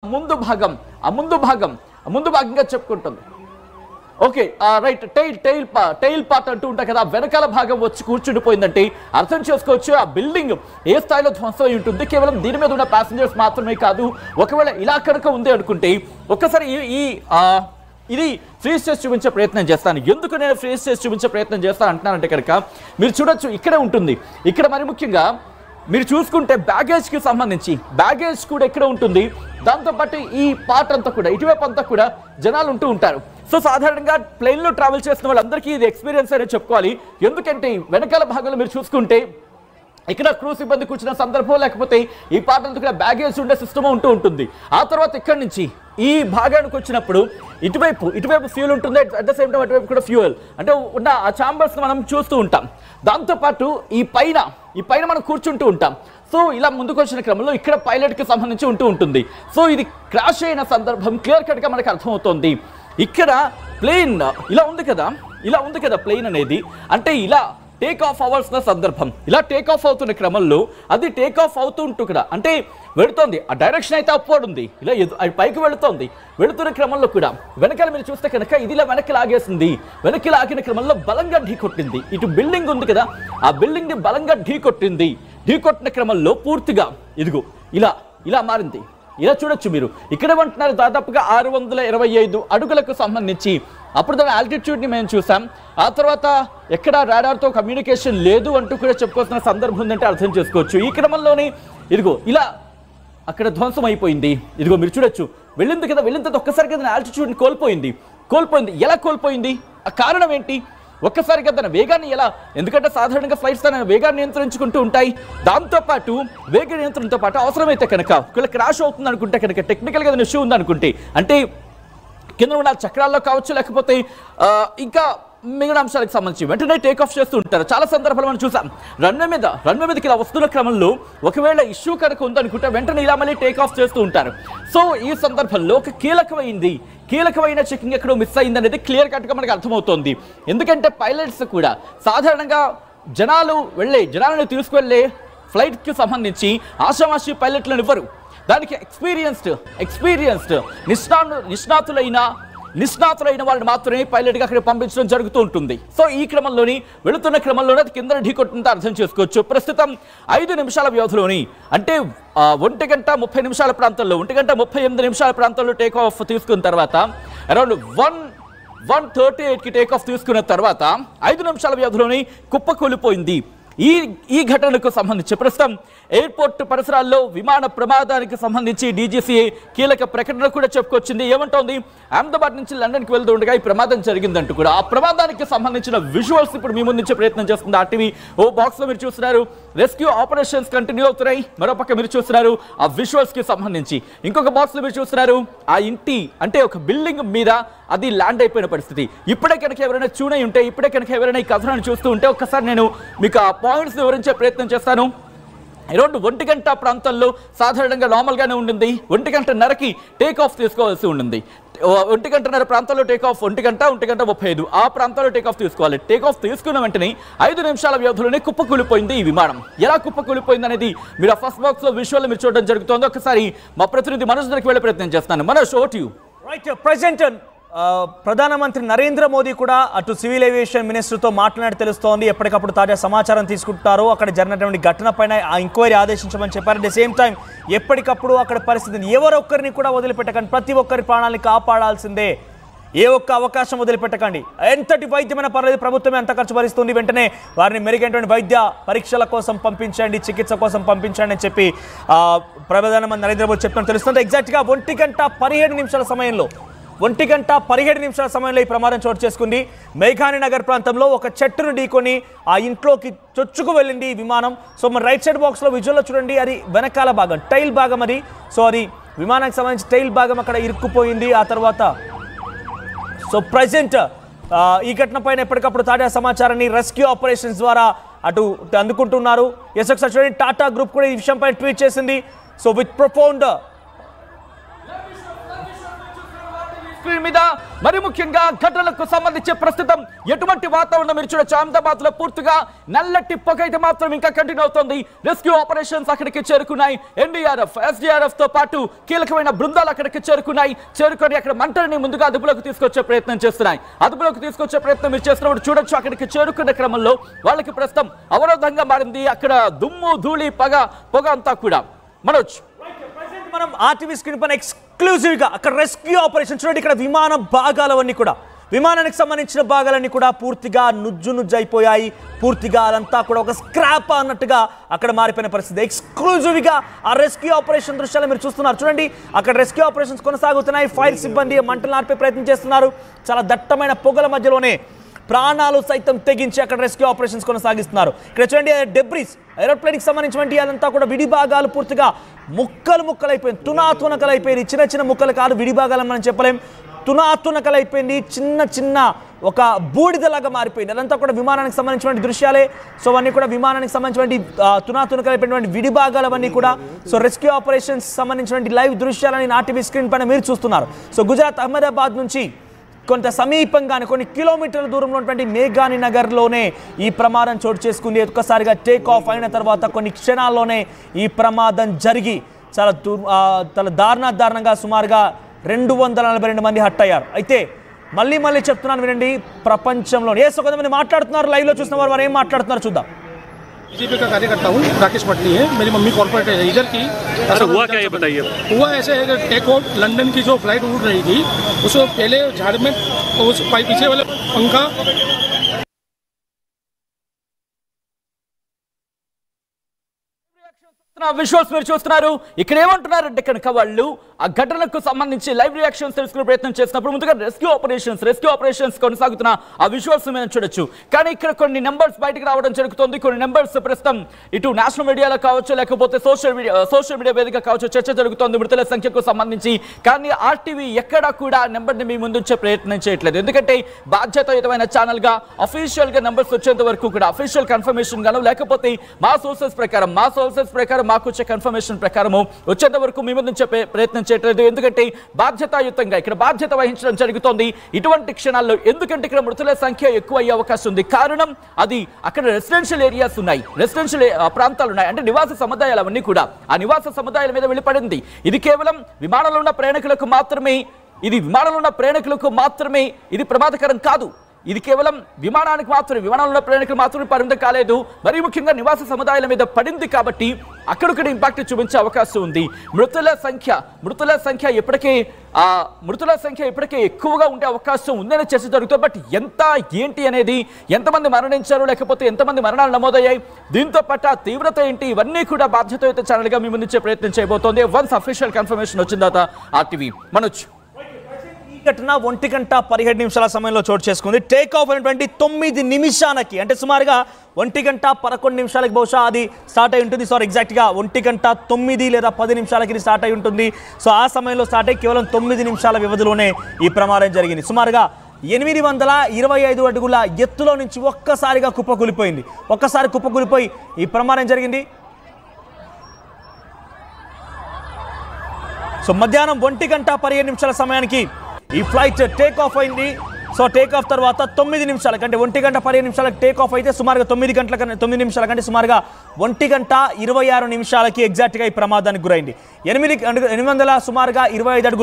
ముందు భాగంగా చెప్పుకుంటుంది. Okay right tile part అంటూ ఉంటాయి కదా, వెనకాల భాగం వచ్చి కూర్చుండిపోయిందంటే అర్థం చేసుకోవచ్చు ఆ బిల్డింగ్ ఏ స్థాయిలో ధ్వంసం అయి ఉంటుంది. కేవలం దీని మీద ఉన్న ప్యాసింజర్స్ మాత్రమే కాదు, ఒకవేళ ఇలా కనుక ఉంది అనుకుంటే ఒక్కసారి ఇది ఫ్రీజ్ చేసి చూపించే ప్రయత్నం చేస్తాను. ఎందుకు నేను ఫ్రీజ్ చేసి చూపించే ప్రయత్నం చేస్తాను అంటున్నానంటే కనుక మీరు చూడొచ్చు ఇక్కడే ఉంటుంది. ఇక్కడ మరి ముఖ్యంగా మీరు చూసుకుంటే బ్యాగేజ్కి సంబంధించి బ్యాగేజ్ కూడా ఎక్కడ ఉంటుంది, దాంతోపాటు ఈ పార్ట్ అంతా కూడా ఇటువైపు అంతా కూడా జనాలు ఉంటూ ఉంటారు. సో సాధారణంగా ప్లేన్లో ట్రావెల్ చేసిన వాళ్ళందరికీ ఇది ఎక్స్పీరియన్స్ అనేది చెప్పుకోవాలి. ఎందుకంటే వెనకాల భాగంలో మీరు చూసుకుంటే ఇక్కడ క్రూ సిబ్బంది కూర్చున్న సందర్భం, లేకపోతే ఈ పార్ట్ అంతా కూడా బ్యాగేజ్ ఉండే సిస్టమ్ ఉంటూ ఉంటుంది. ఆ తర్వాత ఇక్కడి నుంచి ఈ భాగానికి వచ్చినప్పుడు ఇటువైపు ఫ్యూల్ ఉంటుంది, అట్ ద సేమ్ టైం అటువైపు కూడా ఫ్యూయల్ అంటే ఉన్న ఆ ఛాంబర్స్ మనం చూస్తూ ఉంటాం. దాంతోపాటు ఈ పైన మనం కూర్చుంటూ ఉంటాం. సో ఇలా ముందుకు వచ్చిన క్రమంలో ఇక్కడ పైలట్కి సంబంధించి ఉంటుంది. సో ఇది క్రాష్ అయిన సందర్భం క్లియర్ కట్గా మనకు అర్థమవుతోంది. ఇక్కడ ప్లేన్ ఇలా ఉంది కదా ప్లేన్ అనేది, అంటే ఇలా టేక్ ఆఫ్ అవ్వాల్సిన సందర్భం, ఇలా టేక్ ఆఫ్ అవుతున్న క్రమంలో అది టేక్ ఆఫ్ అవుతుంటూ కూడా అంటే వెళుతోంది. ఆ డైరెక్షన్ అయితే అప్వర్డ్ ఉంది, ఇలా పైకి వెళుతున్న క్రమంలో కూడా వెనకాల మీరు చూస్తే కనుక ఇది ఇలా వెనక్కి లాగేసింది. వెనక్కి లాగిన క్రమంలో బలంగా ఢీకొట్టింది. ఇటు బిల్డింగ్ ఉంది కదా, ఆ బిల్డింగ్ ని బలంగా ఢీకొట్టిన క్రమంలో పూర్తిగా ఇదిగో ఇలా మారింది. ఇలా చూడొచ్చు మీరు. ఇక్కడ ఏమంటున్నారు, దాదాపుగా 625 అడుగులకు సంబంధించి అప్పుడు దాని ఆల్టిట్యూడ్ని మేము చూసాం. ఆ తర్వాత ఎక్కడ రాడార్తో కమ్యూనికేషన్ లేదు అంటూ కూడా చెప్పుకోవాల్సిన సందర్భం ఉందంటే అర్థం చేసుకోవచ్చు. ఈ క్రమంలోనే ఇదిగో ఇలా అక్కడ ధ్వంసం అయిపోయింది. ఇదిగో మీరు చూడొచ్చు, వెళ్ళిన తర్వాత ఒక్కసారిగా దాని ఆల్టిట్యూడ్ని కోల్పోయింది. ఎలా కోల్పోయింది, ఆ కారణం ఏంటి? ఒక్కసారిగా తన వేగాన్ని ఎలా, ఎందుకంటే సాధారణంగా ఫ్లైట్స్ తన వేగాన్ని నియంత్రించుకుంటూ ఉంటాయి. దాంతోపాటు వేగ నియంత్రణతో పాటు అవసరమైతే కనుక ఒకవేళ క్రాష్ అవుతుంది అనుకుంటే కనుక, టెక్నికల్గా ఏదైనా ఇష్యూ ఉందనుకుంటే, అంటే కింద ఉన్న చక్రాల్లో కావచ్చు, లేకపోతే ఇంకా మిగిలిన అంశాలకు సంబంధించి వెంటనే టేక్ ఆఫ్ చేస్తూ ఉంటారు. చాలా సందర్భాలు మనం చూసాం. రన్వే మీదకి ఇలా వస్తున్న క్రమంలో ఒకవేళ ఇష్యూ కనుక ఉందనుకుంటే వెంటనే ఇలా మళ్ళీ టేక్ ఆఫ్ చేస్తూ ఉంటారు. సో ఈ సందర్భంలో ఒక కీలకమైన చెకింగ్ ఎక్కడో మిస్ అయింది అనేది క్లియర్ కట్గా మనకు అర్థమవుతోంది. ఎందుకంటే పైలట్స్ కూడా సాధారణంగా జనాలను తీసుకువెళ్ళే ఫ్లైట్కి సంబంధించి ఆషామాషి పైలట్లను ఇవ్వరు. దానికి ఎక్స్పీరియన్స్డ్ నిష్ణాతులైన వాళ్ళని మాత్రమే పైలట్గా అక్కడ పంపించడం జరుగుతూ ఉంటుంది. సో ఈ వెళుతున్న క్రమంలోనే అది కింద ఢీకొట్టినంత అర్థం చేసుకోవచ్చు. ప్రస్తుతం 5 నిమిషాల వ్యవధిలోని, అంటే 1 గంట 30 నిమిషాల ప్రాంతంలో, 1 గంట 38 నిమిషాల ప్రాంతంలో టేక్ ఆఫ్ తీసుకున్న తర్వాత అరౌండ్ 1:38కి టేక్ ఆఫ్ తీసుకున్న తర్వాత 5 నిమిషాల వ్యవధిలోని కుప్పకూలిపోయింది. ఈ ఘటనకు సంబంధించి ప్రస్తుతం ఎయిర్పోర్ట్ పరిసరాల్లో విమాన ప్రమాదానికి సంబంధించి డీజీసీఏ కీలక ప్రకటన కూడా చెప్పుకొచ్చింది. ఏమంటోంది, అహ్మదాబాద్ నుంచి లండన్కి వెళ్తూ ఉండగా ఈ ప్రమాదం జరిగిందంటూ కూడా. ఆ ప్రమాదానికి సంబంధించిన విజువల్స్ ఇప్పుడు మీ ముందుంచే ప్రయత్నం చేస్తుంది ఆర్టీవీ. బాక్స్లో మీరు చూస్తున్నారు రెస్క్యూ ఆపరేషన్స్ కంటిన్యూ అవుతున్నాయి. మరోపక్క మీరు చూస్తున్నారు ఆ విజువల్స్కి సంబంధించి. ఇంకొక బాక్స్లో మీరు చూస్తున్నారు ఆ ఇంటి, అంటే ఒక బిల్డింగ్ మీద అది ల్యాండ్ అయిపోయిన పరిస్థితి. ఇప్పుడే కనుక ఎవరైనా చూడై ఉంటే, ఇప్పుడే కనుక ఎవరైనా ఈ కథనాన్ని చూస్తూ ఉంటే ఒక్కసారి నేను మీకు ఆ పాయింట్స్ వివరించే ప్రయత్నం చేస్తాను. అరౌండ్ 1 గంట ప్రాంతంలో సాధారణంగా నార్మల్గానే ఉంటుంది. 1:30కి టేక్ ఆఫ్ తీసుకోవాల్సి ఉంటుంది. 1:30 ప్రాంతంలో టేక్ ఆఫ్, 1:35 ఆ ప్రాంతంలో టేక్ ఆఫ్ తీసుకోవాలి. టేక్ ఆఫ్ తీసుకున్న వెంటనే 5 నిమిషాల వ్యవధిలోనే కుప్పకూలిపోయింది ఈ విమానం. ఎలా కుప్పకూలిపోయింది అనేది మీరు ఆ ఫస్ట్ బాక్స్ లో విజువల్ మీరు చూడడం జరుగుతుంది. ఒకసారి మా ప్రతినిధి మనోజ్ దగ్గరికి వెళ్ళే ప్రయత్నం చేస్తాను. Manoj, over to you. Right, present ప్రధానమంత్రి నరేంద్ర మోదీ కూడా అటు సివిల్ ఏవియేషన్ మినిస్టర్తో మాట్లాడి తెలుస్తోంది. ఎప్పటికప్పుడు తాజా సమాచారం తీసుకుంటారు. అక్కడ జరిగినటువంటి ఘటన పైన ఆ ఎంక్వైరీ ఆదేశించమని చెప్పారు. అట్ ద సేమ్ టైం ఎప్పటికప్పుడు అక్కడ పరిస్థితిని ఎవరొక్కరిని కూడా వదిలిపెట్టకండి, ప్రతి ఒక్కరి ప్రాణాలను కాపాడాల్సిందే, ఏ ఒక్క అవకాశం వదిలిపెట్టకండి, ఎంతటి వైద్యమైన పర్లేదు, ప్రభుత్వమే అంత ఖర్చు భరిస్తుంది, వెంటనే వారిని మెరుగైనటువంటి వైద్య పరీక్షల కోసం పంపించండి, చికిత్స కోసం పంపించండి అని చెప్పి ప్రధానమంత్రి నరేంద్ర మోదీ చెప్తున్నట్టు తెలుస్తుంది. ఎగ్జాక్ట్గా 1:17 నిమిషాల సమయంలో 1:17 నిమిషాల సమయంలో ఈ ప్రమాదం చోటు చేసుకుంది. మేఘాని నగర్ ప్రాంతంలో ఒక చెట్టును ఢీకొని ఆ ఇంట్లోకి చొచ్చుకు వెళ్ళింది ఈ విమానం. సో మన రైట్ సైడ్ బాక్స్లో విజువల్లో చూడండి, అది వెనకాల భాగం, టైల్ భాగం అది. సో అది విమానానికి సంబంధించి టైల్ భాగం అక్కడ ఇరుక్కుపోయింది. ఆ తర్వాత సో ప్రజెంట్ ఈ ఘటన పైన ఎప్పటికప్పుడు తాజా సమాచారాన్ని రెస్క్యూ ఆపరేషన్స్ ద్వారా అటు అందుకుంటున్నారు. ఒకసారి చూడండి, టాటా గ్రూప్ కూడా ఈ విషయంపై ట్వీట్ చేసింది. సో విత్ ప్రొఫౌండ్ స్క్రీన్ మీద మరి ముఖ్యంగా ఘటనలకు సంబంధించి ప్రస్తుతం ఎటువంటి వాతావరణం మీరు చూడొచ్చు. అహ్మదాబాద్ లో పూర్తిగా నల్లటి పొగ అయితే మాత్రం ఇంకా కంటిన్యూ అవుతుంది. రెస్క్యూ ఆపరేషన్స్ అక్కడికి చేరుకున్నాయి. ఎన్డీఆర్ఎఫ్, ఎస్డీఆర్ఎఫ్ తో పాటు కీలకమైన బృందాలు అక్కడికి చేరుకొని అక్కడ మంటని ముందుగా అదుపులోకి తీసుకొచ్చే ప్రయత్నం చేస్తున్నాయి. అదుపులోకి తీసుకొచ్చే ప్రయత్నం మీరు చేస్తున్నప్పుడు చూడొచ్చు. అక్కడికి చేరుకునే క్రమంలో వాళ్ళకి ప్రస్తుతం అవరోధంగా మారింది. అక్కడ దుమ్ము, ధూళి, పొగ అంతా కూడా. మనోజ్, మనం ఆర్టీవీ స్క్రీన్ పైన ఎక్స్క్లూజివ్ గా అక్కడ రెస్క్యూ ఆపరేషన్ చూడండి. ఇక్కడ విమాన భాగాలవన్నీ కూడా, విమానానికి సంబంధించిన భాగాలన్నీ కూడా పూర్తిగా నుజ్జు అయిపోయాయి. పూర్తిగా అదంతా కూడా ఒక స్క్రాప్ అన్నట్టుగా అక్కడ మారిపోయిన పరిస్థితి. ఎక్స్క్లూజివ్ గా ఆ రెస్క్యూ ఆపరేషన్ దృశ్యాలు మీరు చూస్తున్నారు. చూడండి, అక్కడ రెస్క్యూ ఆపరేషన్స్ కొనసాగుతున్నాయి. ఫైర్ సిబ్బంది మంటలు ఆర్పే ప్రయత్నం చేస్తున్నారు. చాలా దట్టమైన పొగల మధ్యలోనే ప్రాణాలు సైతం తెగించి అక్కడ రెస్క్యూ ఆపరేషన్స్ కొనసాగిస్తున్నారు. ఇక్కడ చూడండి, డెబ్రీస్ ఏరోప్లేన్కి సంబంధించినటువంటి అదంతా కూడా విడి భాగాలు పూర్తిగా ముక్కలైపోయింది, తునాతునకలైపోయింది. చిన్న ముక్కలు కాదు, విడి భాగాలు మనం చెప్పలేం. తునాతునకలైపోయింది, చిన్న ఒక బూడిదలాగా మారిపోయింది. అదంతా కూడా విమానానికి సంబంధించినటువంటి దృశ్యాలే. సో అవన్నీ కూడా విమానానికి సంబంధించినటువంటి తునాతునకలైపోయినటువంటి విడి భాగాలు అవన్నీ కూడా. సో రెస్క్యూ ఆపరేషన్స్ సంబంధించినటువంటి లైవ్ దృశ్యాలని నాటీవీ స్క్రీన్ పైన మీరు చూస్తున్నారు. సో గుజరాత్ అహ్మదాబాద్ నుంచి కొంత సమీపంగానే కొన్ని కిలోమీటర్ల దూరంలో ఉన్నటువంటి మేఘాని నగర్లోనే ఈ ప్రమాదం చోటు చేసుకుంది. ఒక్కసారిగా టేక్ ఆఫ్ అయిన తర్వాత కొన్ని క్షణాల్లోనే ఈ ప్రమాదం జరిగి చాలా దారుణంగా సుమారుగా 242 మంది హట్ అయ్యారు. అయితే మళ్ళీ చెప్తున్నాను వినండి, ప్రపంచంలో కొంతమంది మాట్లాడుతున్నారు. లైవ్లో చూసిన వారు ఏం మాట్లాడుతున్నారు చూద్దాం. बीजेपी का कार्यकर्ता हूँ, राकेश पटनी है, मेरी मम्मी कॉर्पोरेट है इधर की। अच्छा, हुआ क्या ये बताइए? हुआ ऐसे है कि टेक ऑफ लंदन की जो फ्लाइट उड़ रही थी, उसको पहले झाड़ में उस पीछे वाले पंखा విజువల్స్ మీరు చూస్తున్నారు. ఇక్కడ ఏమంటున్నారంటే కనుక వాళ్ళు ఆ ఘటనకు సంబంధించి లైవ్ రియాక్షన్స్ తెలుసుకునే ప్రయత్నం చేసినప్పుడు ముందుగా రెస్క్యూ ఆపరేషన్స్ కొనసాగుతున్న ఆ విజువల్స్ మనం చూడొచ్చు. కానీ ఇక్కడ కొన్ని నెంబర్స్ బయటకు రావడం జరుగుతుంది. కొన్ని నెంబర్స్ ప్రస్తుతం ఇటు నేషనల్ మీడియాలో కావచ్చు, లేకపోతే సోషల్ మీడియా వేదిక కావచ్చు, చర్చ జరుగుతోంది మృతుల సంఖ్యకు సంబంధించి. కానీ ఆర్టీవీ ఎక్కడా కూడా నెంబర్ని మీ ముందుంచే ప్రయత్నం చేయట్లేదు. ఎందుకంటే బాధ్యతాయుతమైన ఛానల్ గా అఫీషియల్ గా నెంబర్స్ వచ్చేంత వరకు కూడా అఫీషియల్ కన్ఫర్మేషన్ గాను, లేకపోతే మా సోర్సెస్ ప్రకారం మాకు వచ్చే కన్ఫర్మేషన్ ప్రకారం వచ్చేంత వరకు మీ ముందు చెప్పే ప్రయత్నం చేయట్లేదు. ఎందుకంటే బాధ్యతాయుతంగా ఇక్కడ బాధ్యత వహించడం జరుగుతోంది ఇటువంటి క్షణాల్లో. ఎందుకంటే ఇక్కడ మృతుల సంఖ్య ఎక్కువ అయ్యే అవకాశం ఉంది. కారణం అది అక్కడ రెసిడెన్షియల్ ఏరియాస్ ఉన్నాయి, రెసిడెన్షియల్ ప్రాంతాలు ఉన్నాయి, అంటే నివాస సముదాయాలు అవన్నీ కూడా. ఆ నివాస సముదాయాల మీద వెళ్ళిపడింది. ఇది కేవలం విమానంలో ఉన్న ప్రయాణికులకు మాత్రమే ఇది ప్రమాదకరం కాదు. ఇది కేవలం విమానంలో ఉన్న ప్రయాణికులు మాత్రమే పరిమితం కాలేదు. మరీ ముఖ్యంగా నివాస సముదాయాల మీద పడింది కాబట్టి అక్కడొక్కడ ఇంపాక్ట్ చూపించే అవకాశం ఉంది. మృతుల సంఖ్య ఇప్పటికే ఎక్కువగా ఉండే అవకాశం ఉందనే చర్చ జరుగుతుంది. బట్ ఏంటి అనేది, ఎంతమంది మరణించారు, లేకపోతే ఎంతమంది మరణాలు నమోదయ్యాయి, దీంతో పాటు ఆ తీవ్రత ఏంటి, ఇవన్నీ కూడా బాధ్యతాయుత ఛానల్ గా మీ ముందుంచే ప్రయత్నం చేయబోతోంది. వన్స్ అఫీషియల్ కన్ఫర్మేషన్ వచ్చిన తర్వాత ఆర్టీవీ. మనోజ్, ఘటన 1:17 సమయంలో చోటు చేసుకుంది. టేక్ ఆఫ్ అయినటువంటి 9 నిమిషాలకి, అంటే సుమారుగా 1:11 బహుశా అది స్టార్ట్ అయి ఉంటుంది. సారీ, ఎగ్జాక్ట్గా 1:09 లేదా 10 నిమిషాలకి స్టార్ట్ అయి ఉంటుంది. సో ఆ సమయంలో స్టార్ట్ అయ్యి కేవలం 9 నిమిషాల వ్యవధిలోనే ఈ ప్రమాదం జరిగింది. సుమారుగా 825 అడుగుల ఎత్తులో నుంచి ఒక్కసారిగా కుప్పకూలిపోయి ఈ ప్రమాదం జరిగింది. సో మధ్యాహ్నం 1:17 సమయానికి ఈ ఫ్లైట్ టేక్ ఆఫ్ అయింది. సో టేక్ ఆఫ్ తర్వాత 9 నిమిషాలకి, అంటే 1:15 టేక్ ఆఫ్ అయితే సుమారుగా 9 నిమిషాల కంటే సుమారుగా 1:26 ఎగ్జాక్ట్గా ఈ ప్రమాదానికి గురైంది. 800 సుమారుగా 25 అడుగులు